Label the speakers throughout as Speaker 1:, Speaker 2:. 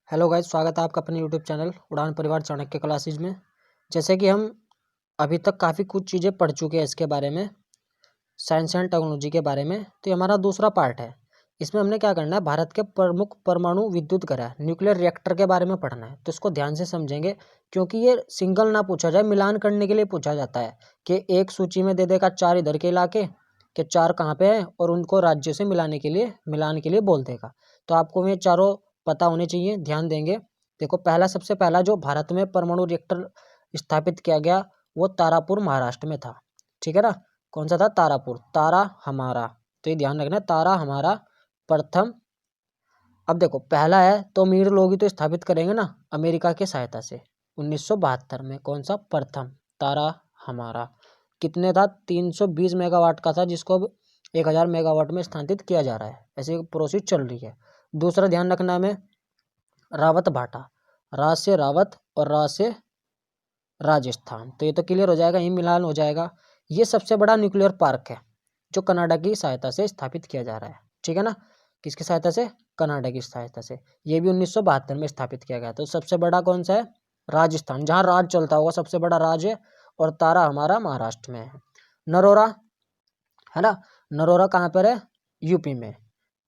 Speaker 1: Hello guys, स्वागत है आपका अपने यूट्यूब चैनल उड़ान परिवार चाणक्य क्लासेज में। जैसे कि हम अभी तक काफ़ी कुछ चीज़ें पढ़ चुके हैं इसके बारे में, साइंस एंड टेक्नोलॉजी के बारे में। तो ये हमारा दूसरा पार्ट है। इसमें हमने क्या करना है, भारत के प्रमुख परमाणु विद्युत घर है, न्यूक्लियर रिएक्टर के बारे में पढ़ना है। तो इसको ध्यान से समझेंगे, क्योंकि ये सिंगल ना पूछा जाए, मिलान करने के लिए पूछा जाता है कि एक सूची में दे देगा 4 इधर के इलाके के 4 कहाँ पे हैं और उनको राज्य से मिलाने के लिए मिलान के लिए बोल देगा। तो आपको ये चारों पता होने चाहिए, ध्यान देंगे। देखो, सबसे पहला जो भारत में परमाणु रिएक्टर स्थापित किया गया वो तारापुर महाराष्ट्र में था। ठीक है ना। कौन सा था? तारापुर। तारा हमारा, तो ये ध्यान रखना, तारा हमारा प्रथम। अब देखो, पहला है तो अमीर लोग ही तो स्थापित करेंगे ना, अमेरिका की सहायता से 1972 में। कौन सा? प्रथम तारा हमारा। कितने था? 320 मेगावाट का था, जिसको अब 1000 मेगावाट में स्थानांतरित किया जा रहा है। ऐसी प्रोसेस चल रही है। दूसरा ध्यान रखना हमें, रावत भाटा। रा से रावत और रा से राजस्थान। तो ये तो क्लियर हो जाएगा, यही मिलान हो जाएगा। ये सबसे बड़ा न्यूक्लियर पार्क है जो कनाडा की सहायता से स्थापित किया जा रहा है। ठीक है ना। किसकी सहायता से? कनाडा की सहायता से। ये भी 1972 में स्थापित किया गया। तो सबसे बड़ा कौन सा है? राजस्थान, जहाँ राज चलता होगा, सबसे बड़ा राज्य है। और तारा हमारा महाराष्ट्र में है। नरोरा है ना, नरोरा कहाँ पर है? यूपी में।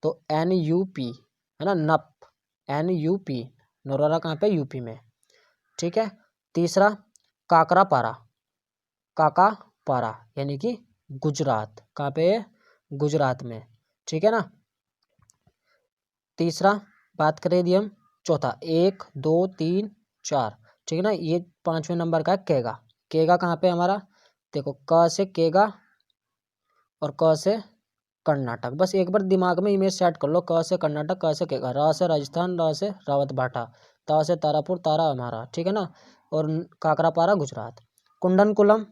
Speaker 1: तो NUP है ना, नप, NUP, नरोरा कहाँ पे? यूपी में। ठीक है। तीसरा काकरापारा, काकापारा यानी कि गुजरात। कहाँ पे है? गुजरात में। ठीक है ना। तीसरा बात करें यदि हम, चौथा 1 2 3 4। ठीक है ना। ये 5वें नंबर का है केगा। केगा कहाँ पे हमारा? देखो, क से केगा और क से कर्नाटक। बस एक बार दिमाग में इमेज सेट कर लो, क से कर्नाटक, क से केगा, रा से राजस्थान, रा से रावत भाटा, ता से तारापुर, तारा हमारा। ठीक है ना। और काकरापारा गुजरात। कुंडनकुलम,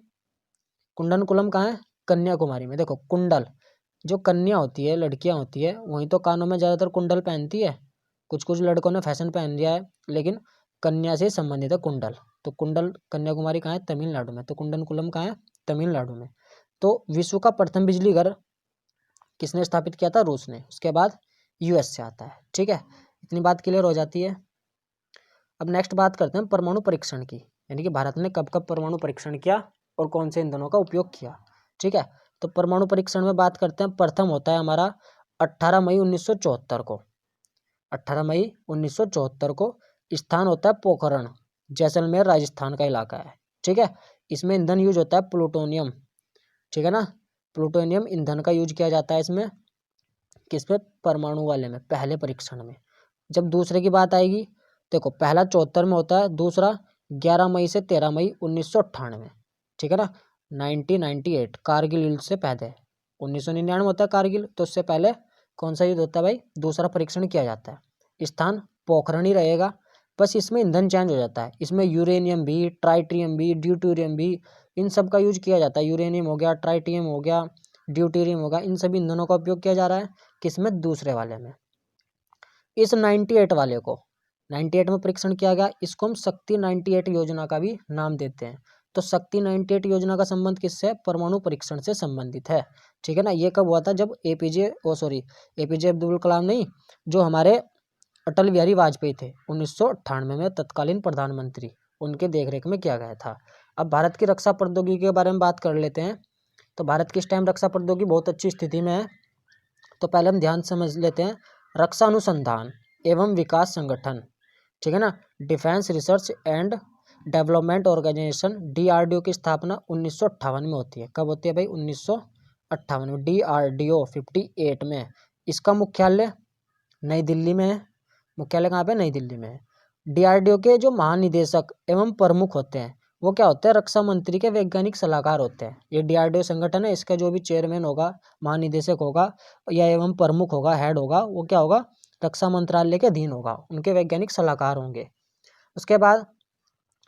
Speaker 1: कुंडनकुलम कहाँ है? कन्याकुमारी में। देखो, कुंडल जो कन्या होती है, लड़कियां होती है, वहीं तो कानों में ज़्यादातर कुंडल पहनती है। कुछ कुछ लड़कों ने फैशन पहन लिया है, लेकिन कन्या से संबंधित है कुंडल। तो कुंडल कन्याकुमारी कहाँ है? तमिलनाडु में। तो कुंडनकुलम कहाँ है? तमिलनाडु में। तो विश्व का प्रथम बिजली घर किसने स्थापित किया था? रूस ने। उसके बाद US से आता है। ठीक है, इतनी बात क्लियर हो जाती है। अब नेक्स्ट बात करते हैं परमाणु परीक्षण की, यानी कि भारत ने कब कब परमाणु परीक्षण किया और कौन से ईंधनों का उपयोग किया। ठीक है। तो परमाणु परीक्षण में बात करते हैं, प्रथम होता है हमारा 18 मई 1974 को। 18 मई 1974 को। स्थान होता है पोखरण, जैसलमेर राजस्थान का इलाका है। ठीक है। इसमें ईंधन यूज होता है प्लूटोनियम। ठीक है ना। प्लूटोनियम ईंधन का यूज किया जाता है इसमें। किस पे? परमाणु वाले में, पहले परीक्षण में। जब दूसरे की बात आएगी, देखो, पहला 74 में होता है, दूसरा 11 मई से 13 मई 1998। ठीक है ना। 1998 कारगिल युद्ध से पहले। 1999 होता है कारगिल, तो उससे पहले कौन सा युद्ध होता है भाई? दूसरा परीक्षण किया जाता है। स्थान पोखरण ही रहेगा, बस इसमें ईंधन चेंज हो जाता है। इसमें यूरेनियम भी, ट्राइटियम भी, ड्यूटेरियम भी, इन सब का यूज किया जाता है। यूरेनियम हो गया, ट्राइटियम हो गया, ड्यूटेरियम होगा, इन सभी ईंधनों का उपयोग किया जा रहा है। किसमें? दूसरे वाले में। इस 98 वाले को 98 में परीक्षण किया गया, इसको हम शक्ति 98 योजना का भी नाम देते हैं। तो शक्ति 98 योजना का संबंध किससे? परमाणु परीक्षण से संबंधित है। ठीक है ना। ये कब हुआ था? जब APJ अब्दुल कलाम नहीं, जो हमारे अटल बिहारी वाजपेयी थे, 1998 में तत्कालीन प्रधानमंत्री, उनके देखरेख में किया गया था। अब भारत की रक्षा प्रौद्योगिकी के बारे में बात कर लेते हैं। तो भारत की इस टाइम रक्षा प्रौद्योगिकी बहुत अच्छी स्थिति में है। तो पहले हम ध्यान समझ लेते हैं, रक्षा अनुसंधान एवं विकास संगठन। ठीक है ना। Defence research and development organisation, DRDO की स्थापना 1958 में होती है। कब होती है भाई? 1958 में। DRDO 58 में। इसका मुख्यालय नई दिल्ली में है। मुख्यालय कहाँ पे? नई दिल्ली में है। DRDO के जो महानिदेशक एवं प्रमुख होते हैं, वो क्या होते हैं? रक्षा मंत्री के वैज्ञानिक सलाहकार होते हैं। ये DRDO संगठन है, इसका जो भी चेयरमैन होगा, महानिदेशक होगा या एवं प्रमुख होगा, हेड होगा, वो क्या होगा? रक्षा मंत्रालय के अधीन होगा, उनके वैज्ञानिक सलाहकार होंगे। उसके बाद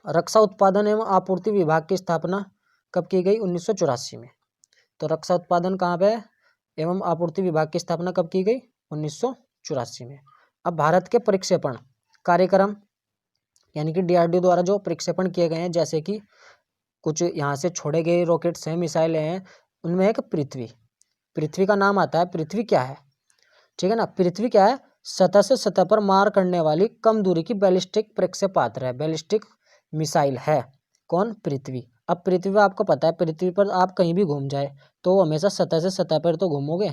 Speaker 1: रक्षा उत्पादन एवं आपूर्ति विभाग की स्थापना कब की गई? 1984 में। तो रक्षा उत्पादन कहाँ पे है एवं आपूर्ति विभाग की स्थापना कब की गई? 1984 में। अब भारत के प्रक्षेपण कार्यक्रम, यानी कि DRDO द्वारा जो प्रक्षेपण किए गए हैं, जैसे कि कुछ यहाँ से छोड़े गए रॉकेट्स हैं, मिसाइलें हैं, उनमें एक पृथ्वी, पृथ्वी का नाम आता है। पृथ्वी क्या है? ठीक है ना। पृथ्वी क्या है? सतह से सतह पर मार करने वाली कम दूरी की बैलिस्टिक प्रक्षेपास्त्र है, बैलिस्टिक मिसाइल है। कौन? पृथ्वी। अब पृथ्वी पर आपको पता है, पृथ्वी पर आप कहीं भी घूम जाए तो हमेशा सतह से सतह पर तो घूमोगे,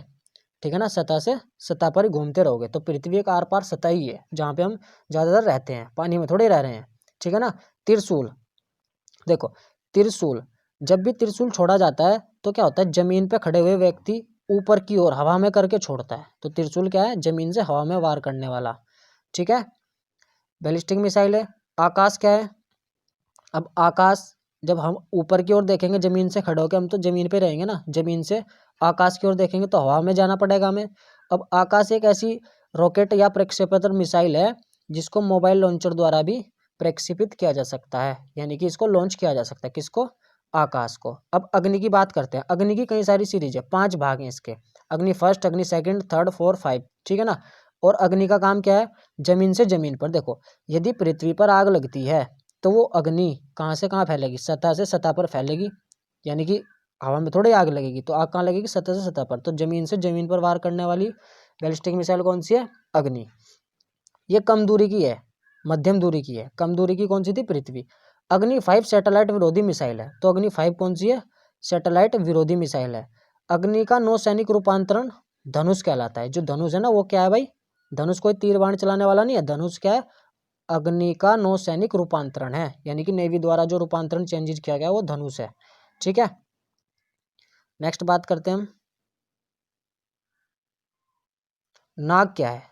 Speaker 1: ठीक है ना, सतह से सतह पर ही घूमते रहोगे। तो पृथ्वी एक आर पार सतह ही है जहाँ पे हम ज़्यादातर रहते हैं, पानी में थोड़े रह रहे हैं, ठीक है ना। त्रिशूल, देखो त्रिशूल, जब भी त्रिशूल छोड़ा जाता है तो क्या होता है, जमीन पे खड़े हुए व्यक्ति ऊपर की ओर हवा में करके छोड़ता है। तो त्रिशूल क्या है? जमीन से हवा में वार करने वाला, ठीक है। बैलिस्टिक मिसाइल है। आकाश क्या है? अब आकाश, जब हम ऊपर की ओर देखेंगे जमीन से खड़े होकर, हम तो जमीन पे रहेंगे ना, जमीन से आकाश की ओर देखेंगे तो हवा में जाना पड़ेगा हमें। अब आकाश एक ऐसी रॉकेट या प्रक्षेपत्र मिसाइल है जिसको मोबाइल लॉन्चर द्वारा भी प्रक्षेपित किया जा सकता है, यानी कि इसको लॉन्च किया जा सकता है। किसको? आकाश को। अब अग्नि की बात करते हैं। अग्नि की कई सारी सीरीज है, 5 भाग हैं इसके। अग्नि फर्स्ट, अग्नि सेकंड, थर्ड, 4, 5, ठीक है ना। और अग्नि का काम क्या है? जमीन से जमीन पर। देखो यदि पृथ्वी पर आग लगती है तो वो अग्नि कहाँ से कहाँ फैलेगी? सतह से सतह पर फैलेगी, यानी कि हवा में थोड़ी आग लगेगी। तो आग कहाँ लगेगी? सतह से सतह पर। तो जमीन से जमीन पर वार करने वाली बैलिस्टिक मिसाइल कौन सी है? अग्नि। ये कम दूरी की है, मध्यम दूरी की है। कम दूरी की कौन सी थी? पृथ्वी। अग्नि 5 सैटेलाइट विरोधी मिसाइल है। तो अग्नि 5 कौन सी है? सैटेलाइट विरोधी मिसाइल है। अग्नि का नौसैनिक रूपांतरण धनुष कहलाता है। जो धनुष है ना, वो क्या है भाई? धनुष कोई तीर बाण चलाने वाला नहीं है। धनुष क्या है? अग्नि का नौसैनिक रूपांतरण है, यानी कि नेवी द्वारा जो रूपांतरण चेंजेस किया गया वो धनुष है, ठीक है। नेक्स्ट बात करते हैं हम, नाग क्या है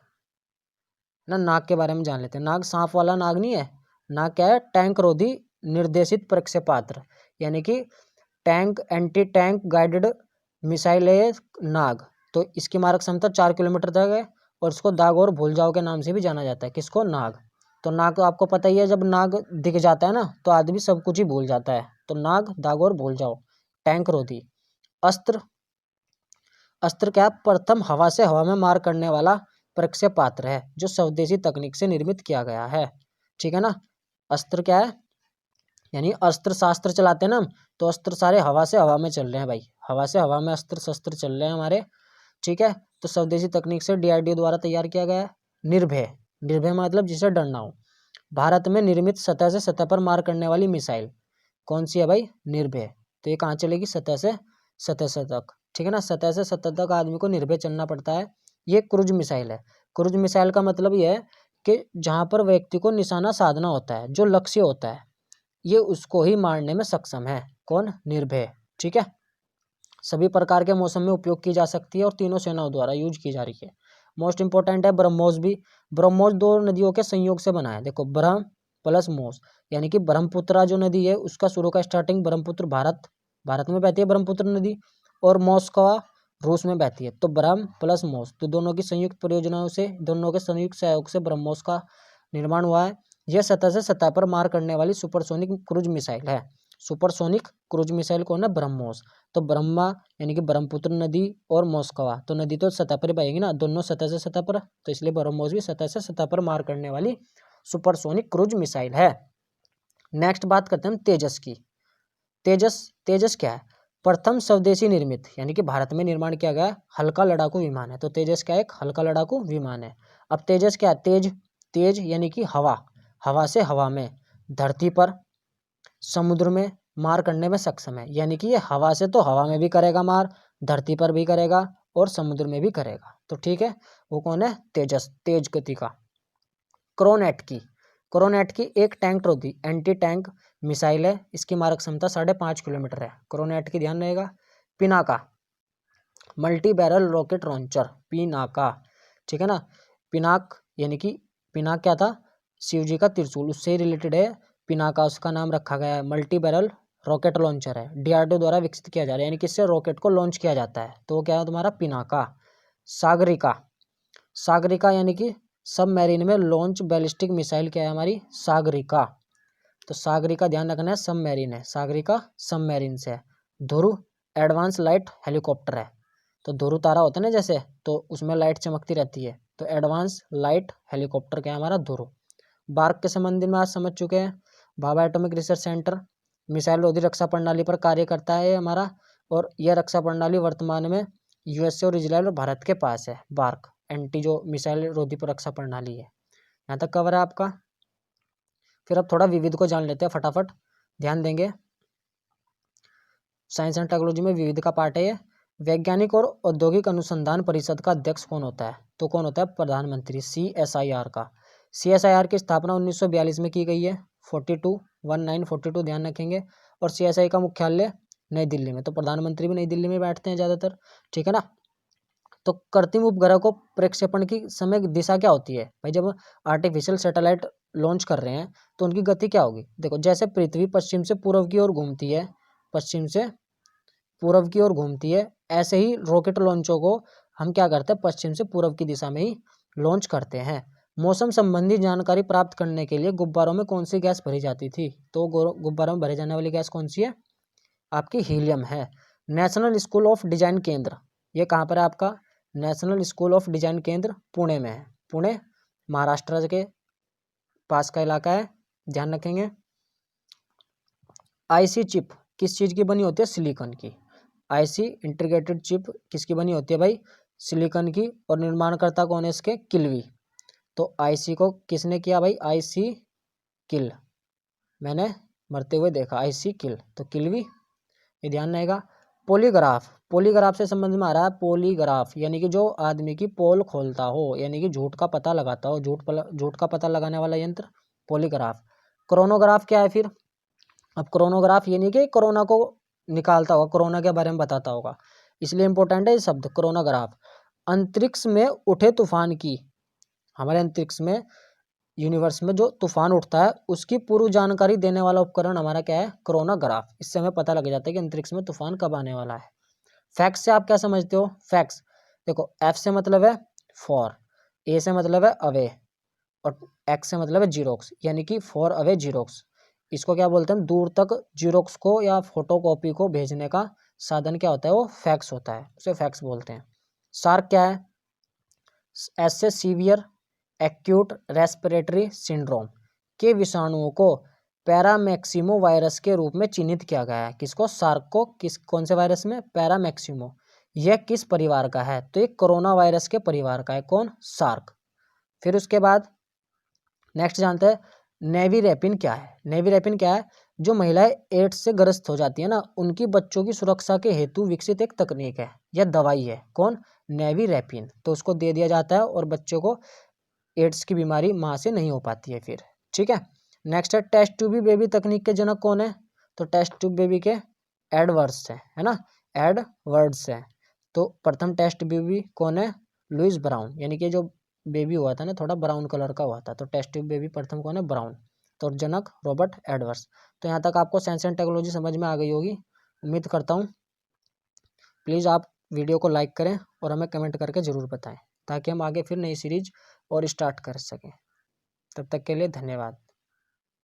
Speaker 1: ना। नाग के बारे में जान लेते हैं। नाग सांप वाला नाग नहीं है। नाग क्या है? टैंक रोधी निर्देशित प्रक्षेपास्त्र, यानी कि tank anti tank guided missile है नाग। तो इसकी मारक क्षमता 4 किलोमीटर तक है और इसको दाग और भूल जाओ के नाम से भी जाना जाता है। किसको? नाग। तो नाग तो आपको पता ही है, जब नाग दिख जाता है ना तो आदमी सब कुछ ही भूल जाता है। तो नाग, दाग और भूल जाओ। टैंक रोधी। अस्त्र, अस्त्र क्या? प्रथम हवा से हवा में मार करने वाला प्रक्षेपास्त्र है जो स्वदेशी तकनीक से निर्मित किया गया है, ठीक है ना। अस्त्र क्या है? यानी अस्त्र शास्त्र चलाते हैं ना हम, तो अस्त्र सारे हवा से हवा में चल रहे हैं भाई। हवा से हवा में अस्त्र शस्त्र चल रहे हैं हमारे, ठीक है। तो स्वदेशी तकनीक से DRDO द्वारा तैयार किया गया है। निर्भय, निर्भय मतलब जिसे डर ना हो। भारत में निर्मित सतह से सतह पर मार करने वाली मिसाइल कौन सी है भाई? निर्भय। तो ये कहाँ चलेगी? सतह से सतह तक, ठीक है ना। सतह से सतह तक आदमी को निर्भय चलना पड़ता है। ये क्रूज मिसाइल है। क्रूज मिसाइल का मतलब ये है कि जहाँ पर व्यक्ति को निशाना साधना होता है, जो लक्ष्य होता है, ये उसको ही मारने में सक्षम है। कौन? निर्भय, ठीक है। सभी प्रकार के मौसम में उपयोग की जा सकती है और तीनों सेनाओं द्वारा यूज की जा रही है। मोस्ट इंपॉर्टेंट है ब्रह्मोस भी। ब्रह्मोस 2 नदियों के संयोग से बना है। देखो ब्रह्म प्लस मोस, यानी कि ब्रह्मपुत्रा जो नदी है उसका शुरू का स्टार्टिंग ब्रह्मपुत्र, भारत में बहती है ब्रह्मपुत्र नदी, और मोस्कवा रूस में बहती है। तो ब्रह्म प्लस मोस, तो दोनों की संयुक्त परियोजनाओं से, दोनों के संयुक्त सहयोग से ब्रह्मोस का निर्माण हुआ है। यह सतह से सतह पर मार करने वाली सुपरसोनिक क्रूज मिसाइल है। सुपरसोनिक क्रूज मिसाइल कौन है? ब्रह्मोस। तो ब्रह्मा यानी कि ब्रह्मपुत्र नदी और मोस्कवा, तो नदी तो सतह पर बहेगी ना, दोनों सतह से सतह पर, तो इसलिए ब्रह्मोस भी सतह से सतह पर मार करने वाली सुपरसोनिक क्रूज मिसाइल है। नेक्स्ट बात करते हैं हम तेजस की। तेजस क्या है? प्रथम स्वदेशी निर्मित, यानी कि भारत में निर्माण किया गया हल्का लड़ाकू विमान है। तो तेजस क्या है? एक हल्का लड़ाकू विमान है। अब तेजस क्या है? तेज यानी कि हवा, हवा से हवा में, धरती पर, समुद्र में मार करने में सक्षम है। यानी कि ये हवा से तो हवा में भी करेगा मार, धरती पर भी करेगा और समुद्र में भी करेगा। तो ठीक है, वो कौन है? तेजस, तेज गति का। क्रोनेट की एक टैंक रोधी एंटी टैंक मिसाइल है। इसकी मारक क्षमता 5.5 किलोमीटर है। क्रोनेट की ध्यान रहेगा। Pinaka, multi barrel rocket launcher, Pinaka, ठीक है ना। पिनाक यानी कि पिनाक क्या था? शिव जी का त्रिशूल, उससे रिलेटेड है पिनाका, उसका नाम रखा गया है। मल्टी बैरल रॉकेट लॉन्चर है, DRDO द्वारा विकसित किया जा रहा है, यानी कि इससे रॉकेट को लॉन्च किया जाता है। तो वो क्या है तुम्हारा? पिनाका। सागरिका यानी कि सबमरीन में लॉन्च बैलिस्टिक मिसाइल क्या है हमारी? सागरिका। तो सागरिका ध्यान रखना है, सबमरीन है, सागरिका सबमरीन से है। ध्रुव एडवांस लाइट हेलीकॉप्टर है। तो ध्रुव तारा होता है ना जैसे, तो उसमें लाइट चमकती रहती है, तो एडवांस लाइट हेलीकॉप्टर क्या है हमारा? ध्रुव। बार्क के संबंध में आज समझ चुके हैं। Bhabha atomic research centre missile रोधी रक्षा प्रणाली पर कार्य करता है हमारा, और यह रक्षा प्रणाली वर्तमान में USA और इजराइल और भारत के पास है। बार्क एंटी जो मिसाइल रोधी सुरक्षा प्रणाली है। यहाँ तक कवर है आपका। फिर अब थोड़ा विविध को जान लेते हैं फटाफट, ध्यान देंगे। साइंस एंड टेक्नोलॉजी में विविध का पार्ट है ये। वैज्ञानिक और औद्योगिक अनुसंधान परिषद का अध्यक्ष कौन होता है? तो कौन होता है? प्रधानमंत्री, CSIR का। CSIR की स्थापना 1942 में की गई है, 1942 ध्यान रखेंगे। और CSI का मुख्यालय नई दिल्ली में। तो प्रधानमंत्री भी नई दिल्ली में बैठते हैं ज़्यादातर, ठीक है ना। तो कृत्रिम उपग्रह को प्रक्षेपण की समय दिशा क्या होती है भाई? जब आर्टिफिशियल सैटेलाइट लॉन्च कर रहे हैं तो उनकी गति क्या होगी? देखो, जैसे पृथ्वी पश्चिम से पूर्व की ओर घूमती है, पश्चिम से पूर्व की ओर घूमती है, ऐसे ही रॉकेट लॉन्चों को हम क्या करते हैं? पश्चिम से पूर्व की दिशा में ही लॉन्च करते हैं। मौसम संबंधी जानकारी प्राप्त करने के लिए गुब्बारों में कौन सी गैस भरी जाती थी? तो गुब्बारों में भरे जाने वाली गैस कौन सी है? आपकी हीलियम है। नेशनल स्कूल ऑफ डिजाइन केंद्र, ये कहाँ पर है आपका? नेशनल स्कूल ऑफ डिजाइन केंद्र पुणे में है। पुणे महाराष्ट्र के पास का इलाका है, ध्यान रखेंगे। आईसी चिप किस चीज़ की बनी होती है? सिलिकॉन की। आईसी इंटीग्रेटेड चिप किसकी बनी होती है भाई? सिलिकॉन की। और निर्माणकर्ता कौन है इसके? किल्वी। तो आईसी को किसने किया भाई? आईसी किल, मैंने मरते हुए देखा, आईसी किल, तो किल्वी, ये ध्यान रहेगा। पॉलीग्राफ, पॉलीग्राफ से संबंध में आ रहा है। पॉलीग्राफ यानी कि जो आदमी की पोल खोलता हो, यानी कि झूठ का पता लगाता हो, झूठ का पता लगाने वाला यंत्र, पॉलीग्राफ। क्रोनोग्राफ क्या है फिर? अब क्रोनोग्राफ यानी कि कोरोना को निकालता होगा, कोरोना के बारे में बताता होगा, इसलिए इंपॉर्टेंट है ये शब्द क्रोनोग्राफ। अंतरिक्ष में उठे तूफान की, हमारे अंतरिक्ष में यूनिवर्स में जो तूफान उठता है उसकी पूर्व जानकारी देने वाला उपकरण हमारा क्या है? क्रोनोग्राफ। इससे हमें पता लग जाता है कि अंतरिक्ष में तूफान कब आने वाला है। फैक्स से आप क्या समझते हो? फैक्स देखो, एफ से मतलब है फॉर, ए से मतलब है अवे, और एक्स से मतलब है जीरोक्स, यानी कि फॉर अवे जीरोक्स। इसको क्या बोलते हैं? दूर तक जीरोक्स को या फोटोकॉपी को भेजने का साधन क्या होता है? वो फैक्स होता है, उसे फैक्स बोलते हैं। सार्क क्या है? एस से सीवियर एक्यूट रेस्पिरेटरी सिंड्रोम के विषाणुओं को पैरामैक्सिमो वायरस के रूप में चिन्हित किया गया है। किसको? सार्क को। कौन से वायरस में? पैरामैक्सिमो। यह किस परिवार का है? तो ये कोरोना वायरस के परिवार का है। कौन? सार्क। फिर उसके बाद नेक्स्ट जानते हैं नेविरेपिन क्या है। नेविरेपिन क्या है? जो महिलाएं एड्स से ग्रस्त हो जाती है ना, उनकी बच्चों की सुरक्षा के हेतु विकसित एक तकनीक है या दवाई है। कौन? नेविरेपिन। तो उसको दे दिया जाता है और बच्चों को एड्स की बीमारी माँ से नहीं हो पाती है फिर, ठीक है। नेक्स्ट है टेस्ट ट्यूब बेबी तकनीक के जनक कौन है? तो टेस्ट ट्यूब बेबी के एडवर्ड्स है ना, एडवर्ड्स है। तो प्रथम टेस्ट बेबी कौन है? लुइस ब्राउन, यानी कि जो बेबी हुआ था ना थोड़ा ब्राउन कलर का हुआ था, तो टेस्ट ट्यूब बेबी प्रथम कौन है? ब्राउन। तो जनक रॉबर्ट एडवर्ड्स। तो यहाँ तक आपको साइंस एंड टेक्नोलॉजी समझ में आ गई होगी, उम्मीद करता हूँ। प्लीज़ आप वीडियो को लाइक करें और हमें कमेंट करके ज़रूर बताएं, ताकि हम आगे फिर नई सीरीज और स्टार्ट कर सकें। तब तक के लिए धन्यवाद।